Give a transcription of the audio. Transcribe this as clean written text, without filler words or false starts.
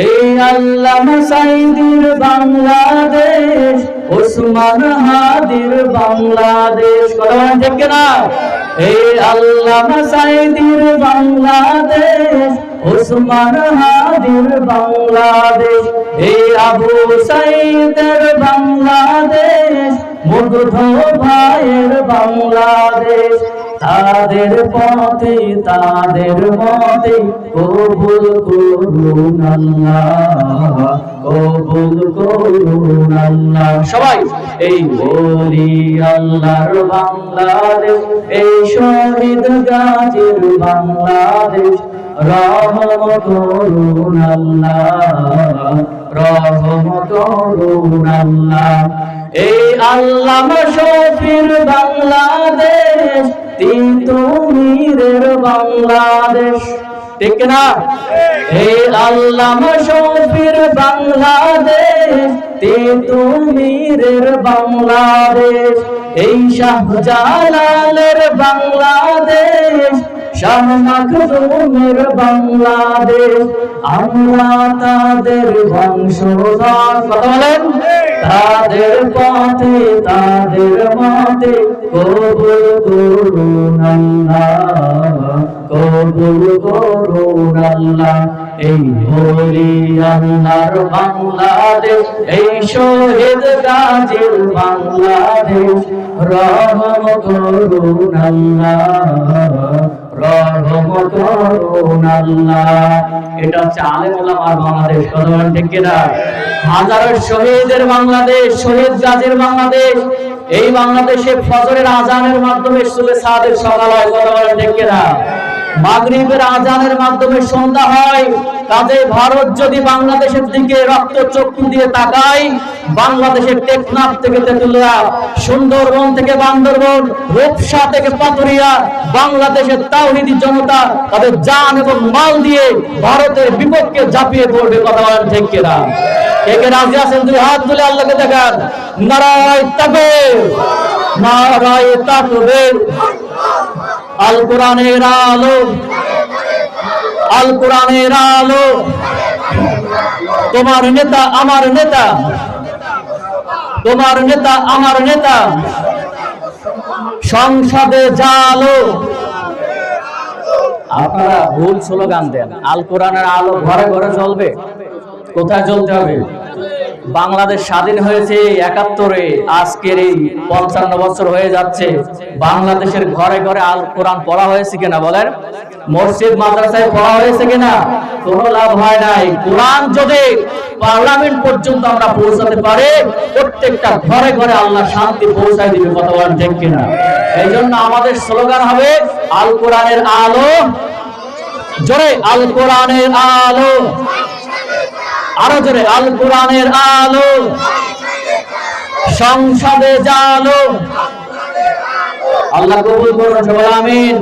এই আল্লামা সাঈদীর বাংলাদেশ, ওসমান হাদির বাংলাদেশ, কথা বলেন ঠিক কিনা? এই আল্লামা সাঈদীর বাংলাদেশ, ওসমান হাদির বাংলাদেশ, এই আবু সাঈদের বাংলাদেশ, মুগ্ধ ভাইয়ের বাংলাদেশ। তাদের পথে তাদের মতে কবুল করুন আল্লাহ, কবুল করুন আল্লাহ। সবাই এই বলি আল্লাহর বাংলাদেশ, এই শহীদ গাজীর বাংলাদেশ, রহম করুন আল্লাহ, রহম করুন আল্লাহ। এই আল্লামা শফির বাংলাদেশ, তিতুমিরের বাংলাদেশ, ঠিক না? এই আল্লামা শফির বাংলাদেশ, তিতুমিরের বাংলাদেশ, এই শাহজালালের বাংলাদেশ, শাহ মাখদুমের বাংলাদেশ। আমরা তাদের বংশধর, কথা বলেন, তাদের পথে তাদের মতে কবুল করুন আল্লাহ, কবুল করুন আল্লাহ। এই বলি আল্লাহর বাংলাদেশ, এই শহীদ গাজীর বাংলাদেশ, রহম করুন আল্লাহ, রহম করুন আল্লাহ। এটা হচ্ছে আলেম ওলামার বাংলাদেশ, কথা বলেন ঠিক কিনা? হাজারো শহীদের বাংলাদেশ, শহীদ গাজীর বাংলাদেশ। এই বাংলাদেশে ফজরের আজানের মাধ্যমে সুবে সাদের সকাল হয়, কথা বলেন ঠিক কিনা? মাগরিবের আজানের মাধ্যমে সন্ধ্যা হয়। কাজে ভারত যদি বাংলাদেশের দিকে রক্ত চক্ষু দিয়ে তাকায়, বাংলাদেশের টেকনাফ থেকে তেতুলিয়া, সুন্দরবন থেকে বান্দরবন, রূপসা থেকে পাতুরিয়া, বাংলাদেশের তাওহীদি জনতা তাদের জান এবং মাল দিয়ে ভারতের বিপক্ষে ঝাঁপিয়ে পড়বে, কথা বলেন ঠিক কিনা? কে কে রাজি আছেন? দুই হাত তুলে আল্লাহকে দেখান। নারায়ে তাকবীর, নারায়ে তাকবীর। আল কোরআনের আলো, আল কোরআনের আলো, তোমার নেতা আমার নেতা, তোমার নেতা আমার নেতা, সংসদে জালো। আপনারা ভুল স্লোগান দেন। আল কোরআনের আলো ঘরে ঘরে জ্বলবে। কোথায় জ্বলতে হবে? বাংলাদেশ স্বাধীন হয়েছে ৭১-এ, আজকের এই ৫৫ বছর হয়ে যাচ্ছে। বাংলাদেশের ঘরে ঘরে আল কোরআন পড়া হয়েছে কিনা বলেন? মসজিদ মাদ্রাসায় পড়া হয়েছে কিনা? কোনো লাভ হয় নাই। কোরআন যদি পার্লামেন্ট পর্যন্ত আমরা পৌঁছাতে পারি, প্রত্যেকটা ঘরে ঘরে আল্লাহ শান্তি পৌঁছায় দিবে, কথা বলেন ঠিক কিনা? এই জন্য আমাদের স্লোগান হবে আল কোরআনের আলো, জোরে আল কোরআনের আলো, আরো জোরে আল কোরআনের আলো, সংসদে জালো। আল্লাহ কবুল করুন, সবাই আমিন।